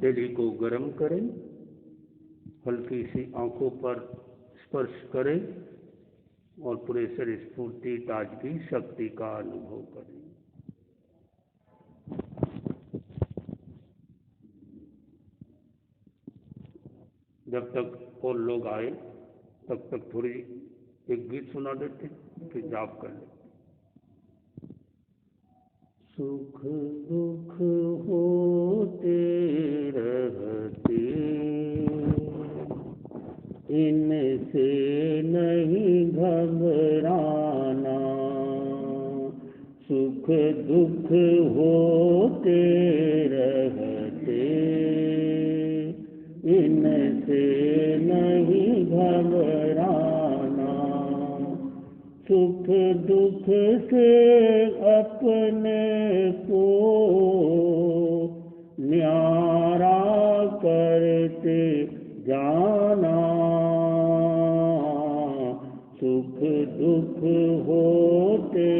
हथेली को गर्म करें, हल्की सी आंखों पर स्पर्श करें और पूरे शरीर स्फूर्ति, ताजगी, शक्ति का अनुभव करें। जब तक और लोग आए तब तक थोड़ी एक गीत सुना देते, फिर जाप कर लेते। सुख दुख होते रहते, इनसे नहीं घबराना। सुख दुख होते रहते, इनसे नहीं घबराना। सुख दुख से अपने को न्यारा करते जाना। सुख दुख होते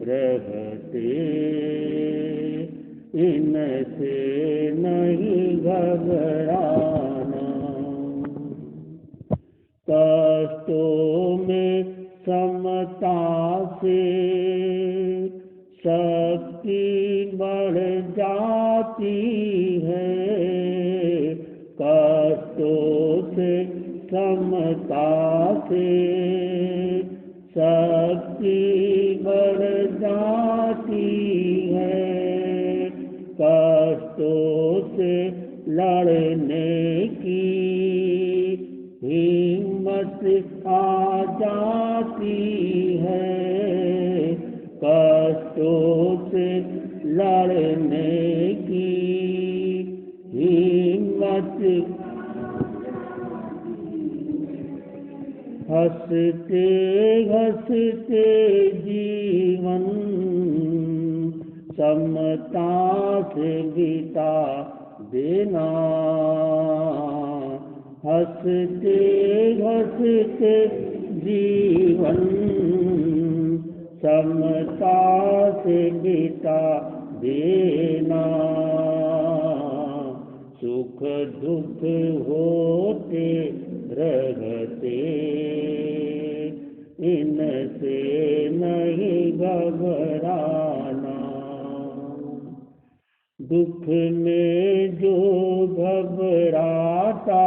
रहते, इनसे नहीं घबराना। कष्टों में समता से शक्ति बढ़ जाती है। कष्टों से समता से शक्ति बढ़ जाती है। कष्टों से लड़ने की हिम्मत आ जाती है। कष्टों से लड़ने की हिम्मत। हंसते हंसते जीवन समता से बिता देना। हंसते हंसते जीवन समता से बिता देना। सुख दुख होते रहते, इनसे नहीं घबराना। दुख में जो घबराता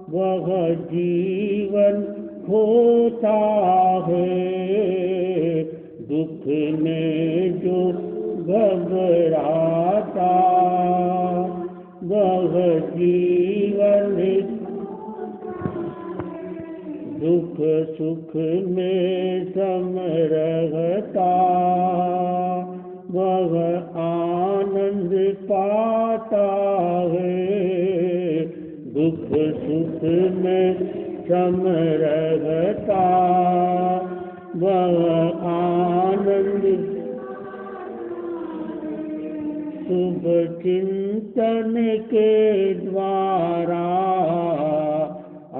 वह जीवन खोता है। दुख में जो घबराता वह जीवन। दुख सुख में सम रहता वह आनंद पाता है। दुख सुख में सम रहता वह आनंद। शुभ चिंतन के द्वारा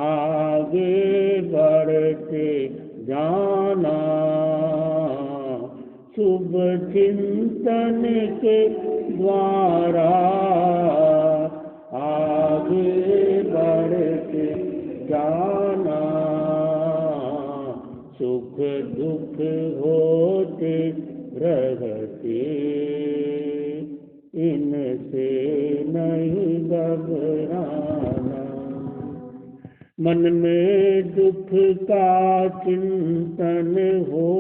आगे बढ़ते जाना। शुभ चिंतन के द्वारा आगे बढ़ते जाना। सुख दुख होते रहते, इनसे नहीं घबराना। मन में दुख का चिंतन हो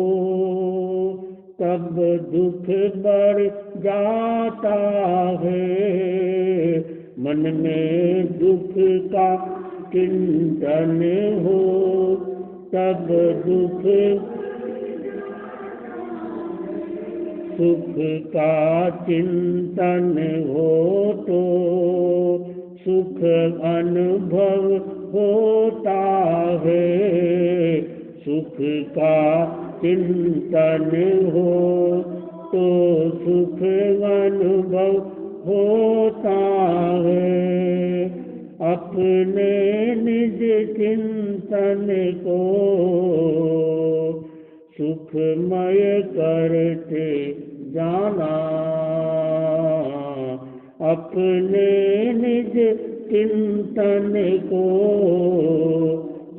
तब दुख बढ़ जाता है। मन में दुख का चिंतन हो तब दुख। सुख का चिंतन हो तो सुख अनुभव होता है। सुख का चिंतन हो तो सुख अनुभव होता है। अपने निज चिंतन को सुखमय करते जाना। अपने निज चिंतन को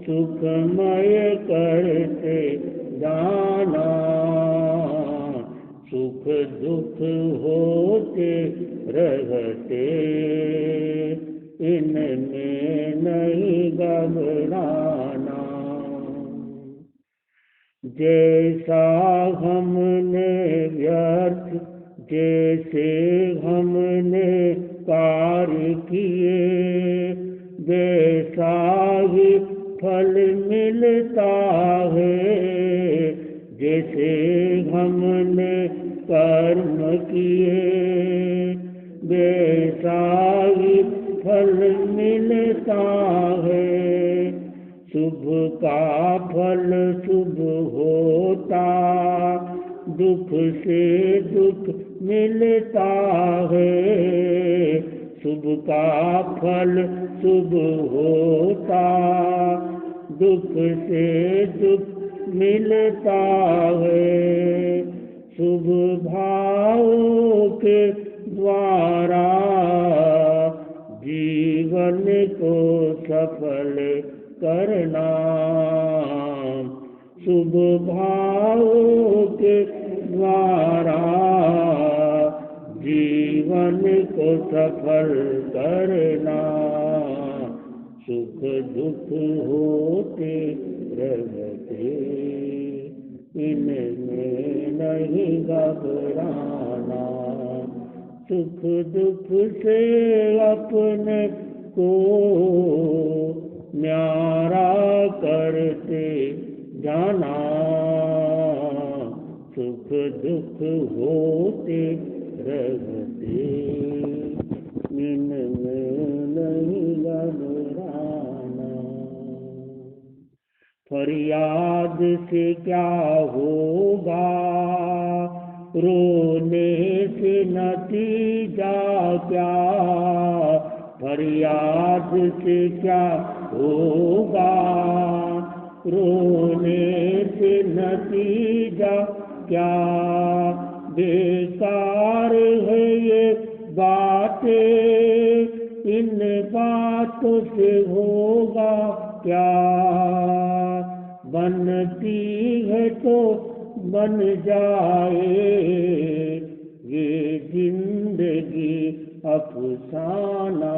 सुखमय करते जाना, सुख दुख होते रहते इनमें नहीं घबराना। जैसा हमने व्यर्थ जैसे हमने कार्य किए, वैसा ही फल मिलता है। जैसे हमने कर्म किए, वैसा ही फल मिलता है। शुभ का फल शुभ होता, दुख से दुख मिलता है। शुभ का फल शुभ होता, दुख से दुख मिलता है। शुभ भाव के द्वारा जीवन को सफल करना, शुभ भाव के द्वारा जीवन को सफल करना। सुख दुख होते रहते इनमें नहीं घबराना। सुख दुख से अपने को न्यारा करते जाना, सुख दुख होते रहते इनमें नहीं घबराना। फरियाद से क्या होगा, रोने से नतीजा क्या। फरियाद से क्या होगा, रोने से नतीजा क्या। बेकार है ये बातें, इन बातों से होगा क्या। बनती है तो बन जाए ये जिंदगी अफसाना।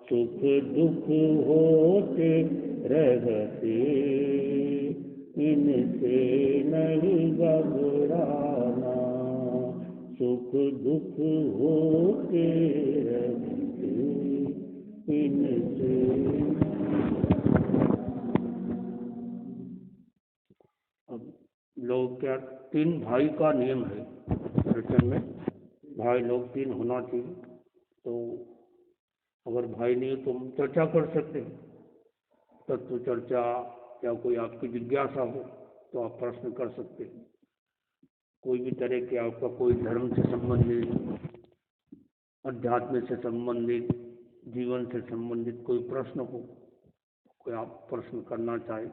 सुख दुख होते रहते इनसे नहीं घबराना। सुख दुख होते रहते इनसे। अब लोग क्या, 3 भाई का नियम है रिटर्न में, भाई लोग 3 होना चाहिए। तो अगर भाई नहीं तो हम चर्चा कर सकते हैं, तत्व चर्चा, या कोई आपकी जिज्ञासा हो तो आप प्रश्न कर सकते हैं। कोई भी तरह के आपका कोई धर्म से संबंधित, अध्यात्म से संबंधित, जीवन से संबंधित कोई प्रश्न हो, कोई आप प्रश्न करना चाहे,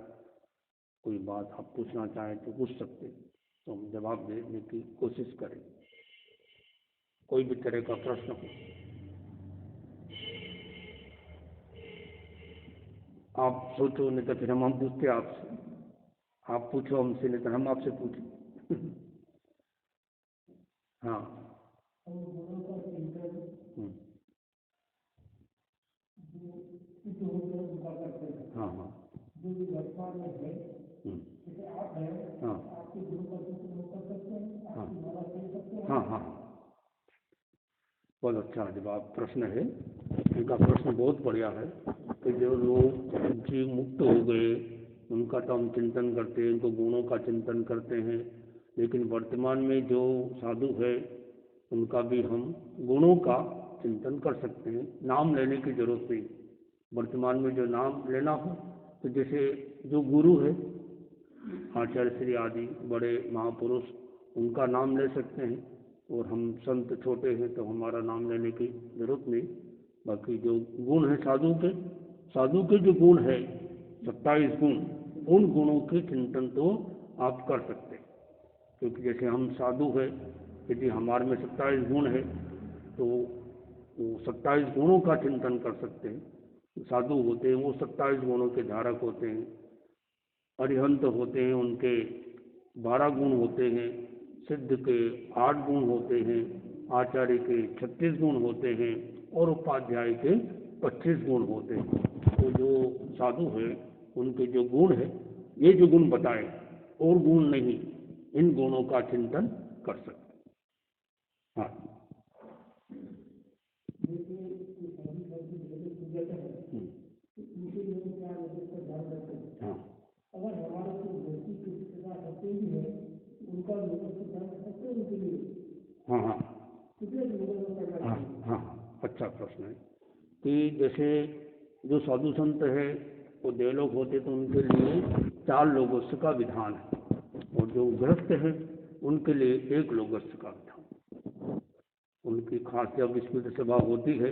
कोई बात आप पूछना चाहें तो पूछ सकते हैं, तो हम जवाब देने की कोशिश करें। कोई भी तरह का प्रश्न हो आप सोचो, नहीं तो फिर हम पूछते आपसे, आप पूछो हमसे, नहीं तो हम आपसे पूछें। हाँ। हाँ हाँ हाँ हाँ हाँ, बहुत अच्छा जवाब प्रश्न है। इनका प्रश्न बहुत बढ़िया है कि जो लोग जीव मुक्त हो गए उनका तो हम चिंतन करते हैं, उनको गुणों का चिंतन करते हैं, लेकिन वर्तमान में जो साधु है उनका भी हम गुणों का चिंतन कर सकते हैं। नाम लेने की जरूरत नहीं। वर्तमान में जो नाम लेना हो तो जैसे जो गुरु है, आचार्य श्री आदि बड़े महापुरुष, उनका नाम ले सकते हैं। और हम संत छोटे हैं तो हमारा नाम लेने की जरूरत नहीं। बाकी जो गुण है साधु के जो गुण है 27 गुण, उन गुणों के चिंतन तो आप कर सकते हैं। क्योंकि जैसे हम साधु है यदि हमारे में 27 गुण है तो वो 27 गुणों का चिंतन कर सकते हैं। साधु होते हैं वो 27 गुणों के धारक होते हैं, अरिहंत होते हैं उनके 12 गुण होते हैं, सिद्ध के 8 गुण होते हैं, आचार्य के 36 गुण होते हैं और उपाध्याय के 25 गुण होते हैं। तो जो साधु है उनके जो गुण है, ये जो गुण बताए और गुण नहीं, इन गुणों का चिंतन कर सकते। हाँ हाँ अगर हमारे को व्यक्ति किसी प्रकार करते भी है उनका लोगों से ध्यान रख सकते हैं उनके लिए। हाँ हाँ कितने लोगों को करना हाँ चाहिए? हाँ, अच्छा प्रश्न है कि जैसे जो साधु संत है वो देवलोक होते तो उनके लिए 4 लोगों का विधान है, और जो गृहस्थ है उनके लिए 1 लोगस्य का विधान। उनकी खास जब स्मृति सभा होती है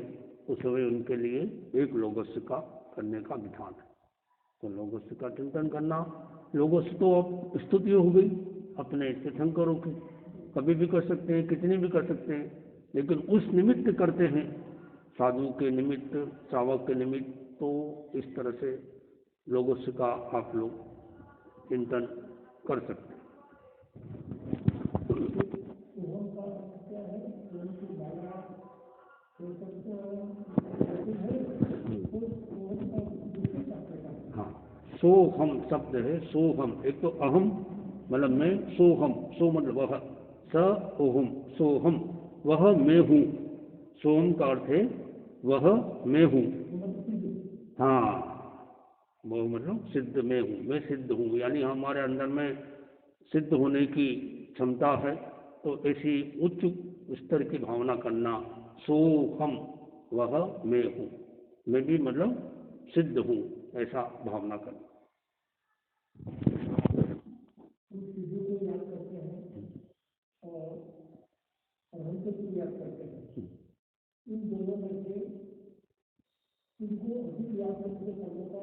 उस समय उनके लिए 1 लोगस्य का करने का विधान है। तो लोगस्य का चिंतन करना, लोगस्य तो अब स्तुति हो गई अपने तीर्थंकरों की, कभी भी कर सकते हैं, कितनी भी कर सकते हैं, लेकिन उस निमित्त करते हैं, साधु के निमित्त, श्रावक के निमित्त, तो इस तरह से लोगस्य का आप लोग चिंतन कर सकते हैं। हाँ, सोहम शब्द है, सोहम एक तो अहम मतलब मैं, सोहम, सो मतलब वह, स ओहम, सोहम वह मैं हूँ, सोहम का अर्थ है वह मैं हूँ। हाँ, वह मतलब सिद्ध मैं हूँ, मैं सिद्ध हूँ, यानी हमारे अंदर में सिद्ध होने की क्षमता है। तो ऐसी उच्च स्तर की भावना करना, सोहम वह मैं हूँ, मैं भी मतलब सिद्ध हूँ, ऐसा भावना करना। इन दोनों में से इनको अधिक याद करके करने का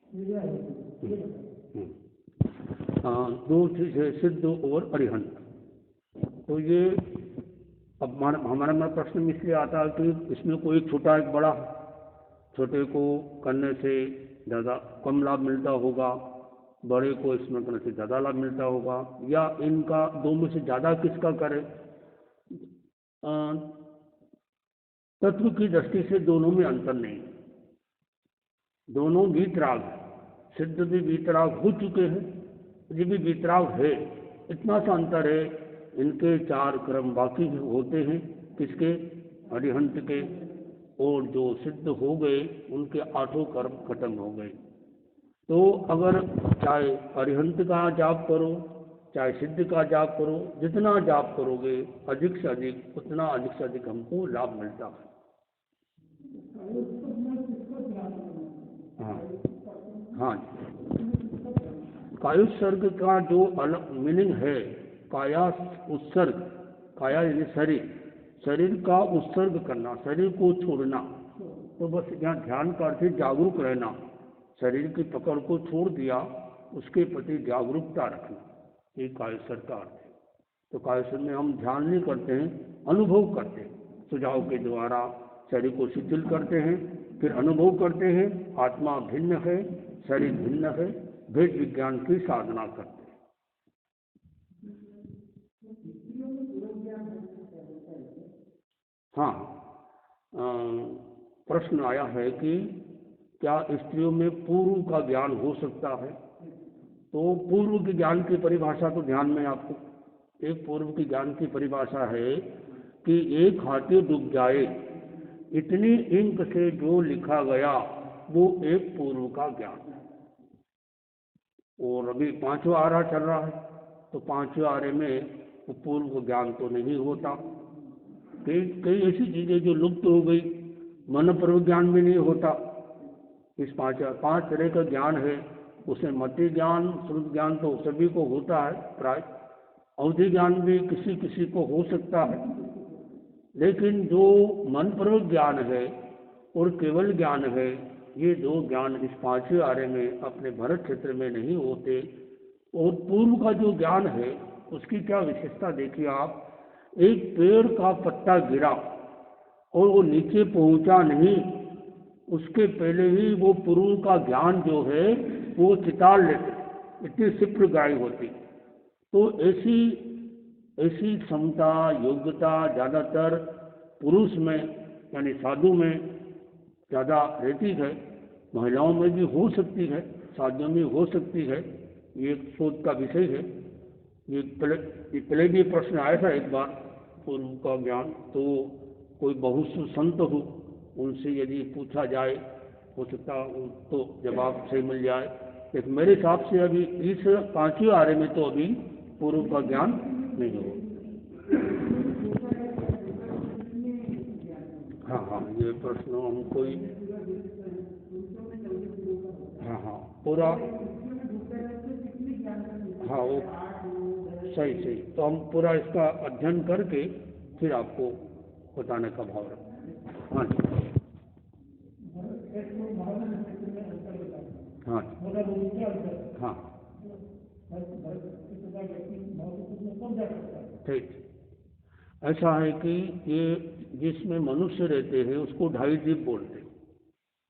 निर्णय है। हाँ, 2 चीज है, सिद्ध और अरिहंत। तो ये अब हमारे में प्रश्न इसलिए आता है कि इसमें कोई छोटा एक बड़ा, छोटे को करने से ज़्यादा कम लाभ मिलता होगा, बड़े को इसमें करने से ज़्यादा लाभ मिलता होगा, या इनका 2 में से ज़्यादा किसका करे। तत्व की दृष्टि से दोनों में अंतर नहीं, दोनों वीतराग है, सिद्ध भी वीतराग हो चुके हैं, ये भी वीतराग है, इतना सा अंतर है, इनके 4 क्रम बाकी होते हैं, किसके, अरिहंत के, और जो सिद्ध हो गए उनके 8 कर्म खत्म हो गए। तो अगर चाहे अरिहंत का जाप करो चाहे सिद्ध का जाप करो, जितना जाप करोगे अधिक से अधिक, उतना अधिक से अधिक हमको लाभ मिलता है। हाँ हाँ, कायोत्सर्ग का जो अलग मीनिंग है, काया उत्सर्ग, काया यानी शरीर, शरीर का उत्सर्ग करना, शरीर को छोड़ना। तो बस यहाँ ध्यान का अर्थ है जागरूक रहना, शरीर की पकड़ को छोड़ दिया, उसके प्रति जागरूकता रखना, ये कायोत्सर्ग का अर्थ है। तो कायोत्सर्ग में हम ध्यान नहीं करते हैं, अनुभव करते हैं, सुझाव के द्वारा शरीर को शिथिल करते हैं, फिर अनुभव करते हैं आत्मा भिन्न है, शरीर भिन्न है, भेद विज्ञान की साधना करते हैं। हाँ, प्रश्न आया है कि क्या स्त्रियों में पूर्व का ज्ञान हो सकता है। तो पूर्व के ज्ञान की परिभाषा तो ध्यान में आपको, एक पूर्व की ज्ञान की परिभाषा है कि एक हाथी डूब जाए, इतनी इंक से जो लिखा गया वो एक पूर्व का ज्ञान है। और अभी 5वां आरा चल रहा है, तो 5वें आरे में वो पूर्व ज्ञान तो नहीं होता। कई ऐसी चीजें जो लुप्त हो गई, मन पूर्व ज्ञान भी नहीं होता। इस 5 तरह का ज्ञान है, उसमें मति ज्ञान, श्रुत ज्ञान तो सभी को होता है प्राय, अवधि ज्ञान भी किसी किसी को हो सकता है, लेकिन जो मन पूर्वक ज्ञान है और केवल ज्ञान है, ये 2 ज्ञान इस 5वें आरे में अपने भरत क्षेत्र में नहीं होते। और पूर्व का जो ज्ञान है उसकी क्या विशेषता देखिए आप, एक पेड़ का पत्ता गिरा और वो नीचे पहुंचा नहीं, उसके पहले ही वो पुरुष का ज्ञान जो है वो चितार लेते, इतनी क्षिप्र गाय होती। तो ऐसी ऐसी क्षमता योग्यता ज़्यादातर पुरुष में यानी साधु में ज़्यादा रहती है, महिलाओं में भी हो सकती है, साधुओं में हो सकती है, ये एक शोध का विषय है। ये पहले भी प्रश्न आया था एक बार पूर्व का ज्ञान, तो कोई बहुत संत हो उनसे यदि पूछा जाए हो सकता तो जवाब सही मिल जाए, लेकिन मेरे हिसाब से अभी इस 5वें आरे में तो अभी पूर्व का ज्ञान नहीं हो। हाँ हाँ, ये प्रश्न हम कोई हाँ पूरा हाँ वो सही, तो हम पूरा इसका अध्ययन करके फिर आपको बताने का भाव रखें। हाँ जी हाँ हाँ ठीक। ऐसा है कि ये जिसमें मनुष्य रहते हैं उसको 2.5 द्वीप बोलते हैं,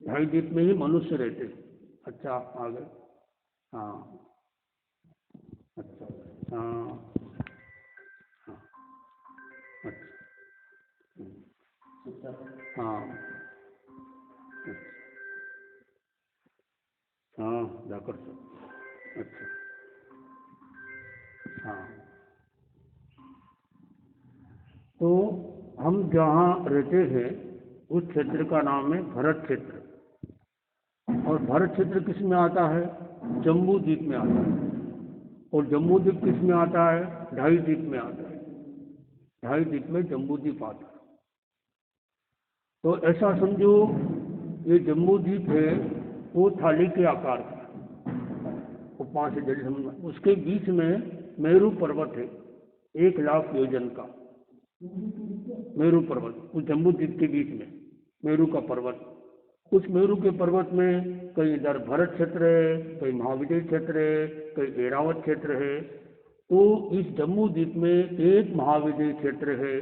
2.5 द्वीप में ही मनुष्य रहते हैं। अच्छा आ गए, हाँ अच्छा हाँ हाँ अच्छा हाँ हाँ जाकर सब अच्छा हाँ। तो हम जहाँ रहते हैं उस क्षेत्र का नाम है भरत क्षेत्र, और भरत क्षेत्र किस में आता है? जम्बू द्वीप में आता है। और जम्बू द्वीप किस में आता है? 2.5 द्वीप में आता है, 2.5 द्वीप में जम्बू द्वीप आता है। तो ऐसा समझो ये जम्बू द्वीप है वो थाली के आकार का, वो 5 जल समझ, उसके बीच में मेरू पर्वत है 1 लाख योजन का मेरू पर्वत, उस जम्बू द्वीप के बीच में मेरू का पर्वत। उस मेरू के पर्वत में कई इधर भरत क्षेत्र है, कई महाविजय क्षेत्र है, कई ऐरावत क्षेत्र है। तो इस जम्बू द्वीप में एक महाविजय क्षेत्र है,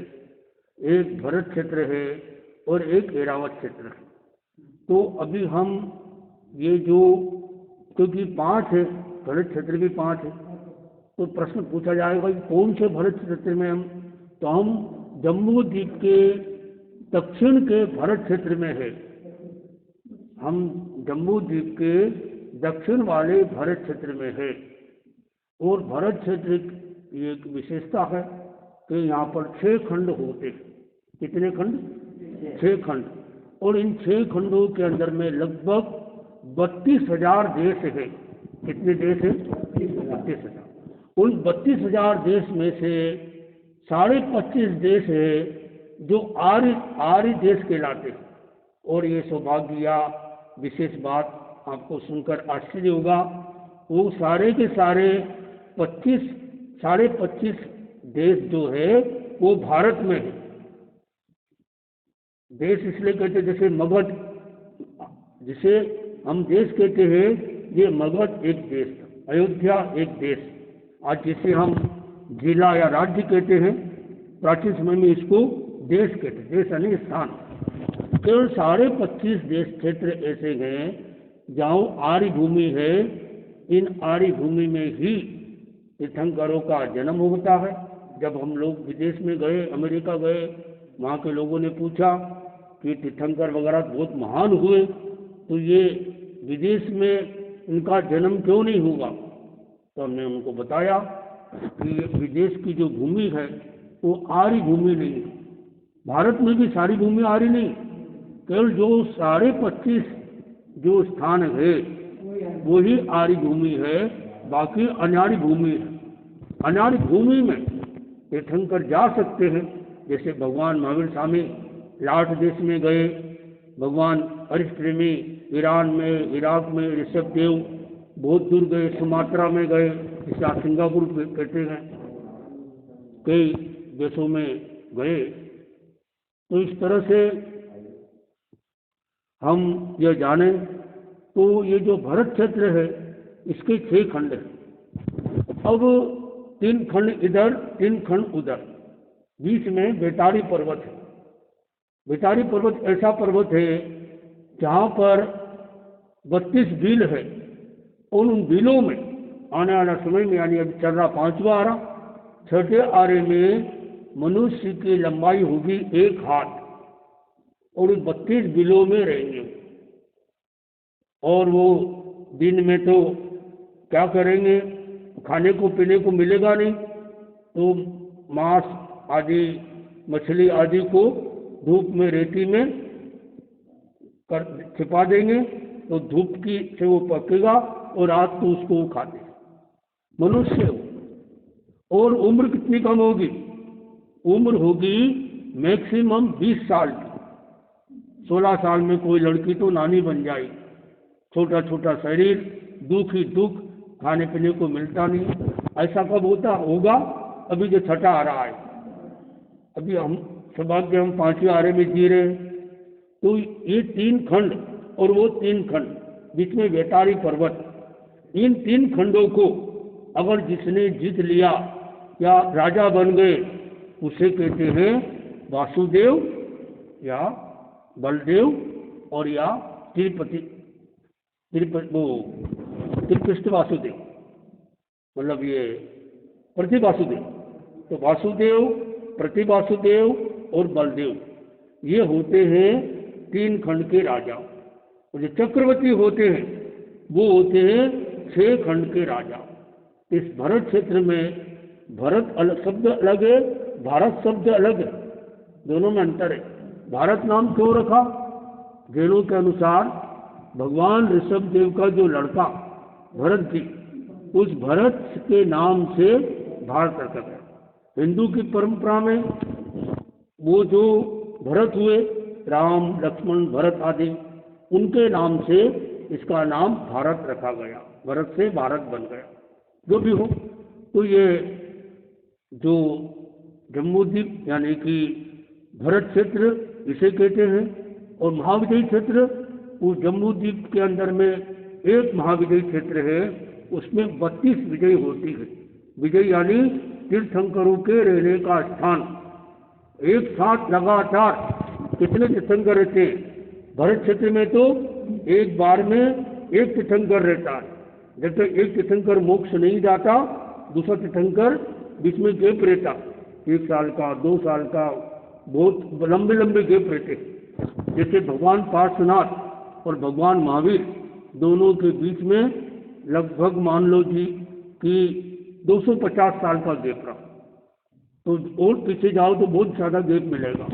एक भरत क्षेत्र है और एक ऐरावत क्षेत्र है। तो अभी हम ये जो, क्योंकि 5 है, भरत क्षेत्र भी 5 है, तो प्रश्न पूछा जाएगा भाई कौन से भरत क्षेत्र में हम, तो हम जम्बू द्वीप के दक्षिण के भरत क्षेत्र में है, हम जम्बू द्वीप के दक्षिण वाले भरत क्षेत्र में है। और भरत क्षेत्र की एक विशेषता है कि यहाँ पर 6 खंड होते हैं। कितने खंड? 6 खंड। और इन 6 खंडों के अंदर में लगभग 32,000 देश है। कितने देश है? 32,000। उन 32,000 देश में से 25.5 देश है जो आर्य देश कहलाते हैं। और ये सौभाग्य या विशेष बात आपको सुनकर आश्चर्य होगा, वो सारे के सारे 25 देश जो है वो भारत में है। देश इसलिए कहते हैं जैसे मगध, जिसे हम देश कहते हैं, ये मगध एक देश था, अयोध्या एक देश। आज जिसे हम जिला या राज्य कहते हैं, प्राचीन समय में इसको देश कहते हैं, देश यानी स्थान। केवल 25.5 देश क्षेत्र ऐसे हैं जहाँ आर्य भूमि है। इन आर्य भूमि में ही तीर्थंकरों का जन्म होता है। जब हम लोग विदेश में गए, अमेरिका गए, वहाँ के लोगों ने पूछा कि तीर्थंकर वगैरह बहुत महान हुए, तो ये विदेश में इनका जन्म क्यों नहीं होगा? तो हमने उनको बताया कि विदेश की जो भूमि है वो आर्य भूमि नहीं है। भारत में भी सारी भूमि आर्य नहीं, केवल जो 25.5 जो स्थान है वही आर्य भूमि है, बाकी अनार्य भूमि है। अनार्य भूमि में तीर्थंकर जा सकते हैं, जैसे भगवान महावीर स्वामी लाट देश में गए, भगवान हरिश्चंद्र ईरान में, इराक में, ऋषभदेव बहुत दूर गए, सुमात्रा में गए, जिसे आप सिंगापुर कहते हैं, कई देशों में गए। तो इस तरह से हम यह जाने तो ये जो भरत क्षेत्र है इसके 6 खंड हैं। अब 3 खंड इधर, 3 खंड उधर। बीच में बेतारी पर्वत है। बेतारी पर्वत ऐसा पर्वत है जहाँ पर 32 बिल है, और उन बिलों में आने वाला समय में, यानी अभी चल रहा 5वां आरा, 6ठे आरे में मनुष्य की लंबाई होगी 1 हाथ, और उन 32 बिलों में रहेंगे। और वो दिन में तो क्या करेंगे, खाने को पीने को मिलेगा नहीं, तो मांस आदि, मछली आदि को धूप में, रेती में छिपा देंगे, तो धूप की से वो पकेगा और रात को उसको वो खाते हैं मनुष्य। और उम्र कितनी कम होगी, उम्र होगी मैक्सिमम 20 साल की। 16 साल में कोई लड़की तो नानी बन जाएगी। छोटा छोटा शरीर, दुख ही दुख, खाने पीने को मिलता नहीं। ऐसा कब होगा? अभी जो 6ठा आ रहा है, अभी हम सौभाग्य हम 5वें आरे में जी रहे हैं। तो ये 3 खंड और वो 3 खंड, बीच में बेतारी पर्वत, इन 3 खंडों को अगर जिसने जीत लिया या राजा बन गए, उसे कहते हैं वासुदेव या बलदेव और या त्रिपृष्ठ वासुदेव, मतलब ये प्रतिवासुदेव। तो वासुदेव, प्रतिवासुदेव और बलदेव, ये होते हैं 3 खंड के राजा। और जो चक्रवर्ती होते हैं वो होते हैं 6 खंड के राजा। इस भरत क्षेत्र में भरत शब्द अलग है, भारत शब्द अलग है, दोनों में अंतर है। भारत नाम क्यों रखा? जैनों के अनुसार भगवान ऋषभ देव का जो लड़का भरत जी, उस भरत के नाम से भारत रखा गया। हिंदू की परंपरा में वो जो भरत हुए, राम लक्ष्मण भरत आदि, उनके नाम से इसका नाम भारत रखा गया। भरत से भारत बन गया। जो भी हो, तो ये जो जम्बूद्वीप यानी कि भरत क्षेत्र इसे कहते हैं। और महाविजयी क्षेत्र, उस जम्बूद्वीप के अंदर में एक महाविजयी क्षेत्र है, उसमें 32 विजय होती है। विजय यानी तीर्थंकरों के रहने का स्थान। एक साथ लगातार कितने तीर्थंकर रहते हैं? भरत क्षेत्र में तो एक बार में एक तीर्थंकर रहता है। जब तक एक तीर्थंकर मोक्ष नहीं जाता, दूसरा तीर्थंकर बीच में गैप रहता, 1 साल का, 2 साल का, बहुत लंबे लंबे गैप रहते। जैसे भगवान पार्श्वनाथ और भगवान महावीर, दोनों के बीच में लगभग मान लो जी कि 250 साल का गैप रहा। तो और पीछे जाओ तो बहुत ज़्यादा गैप मिलेगा।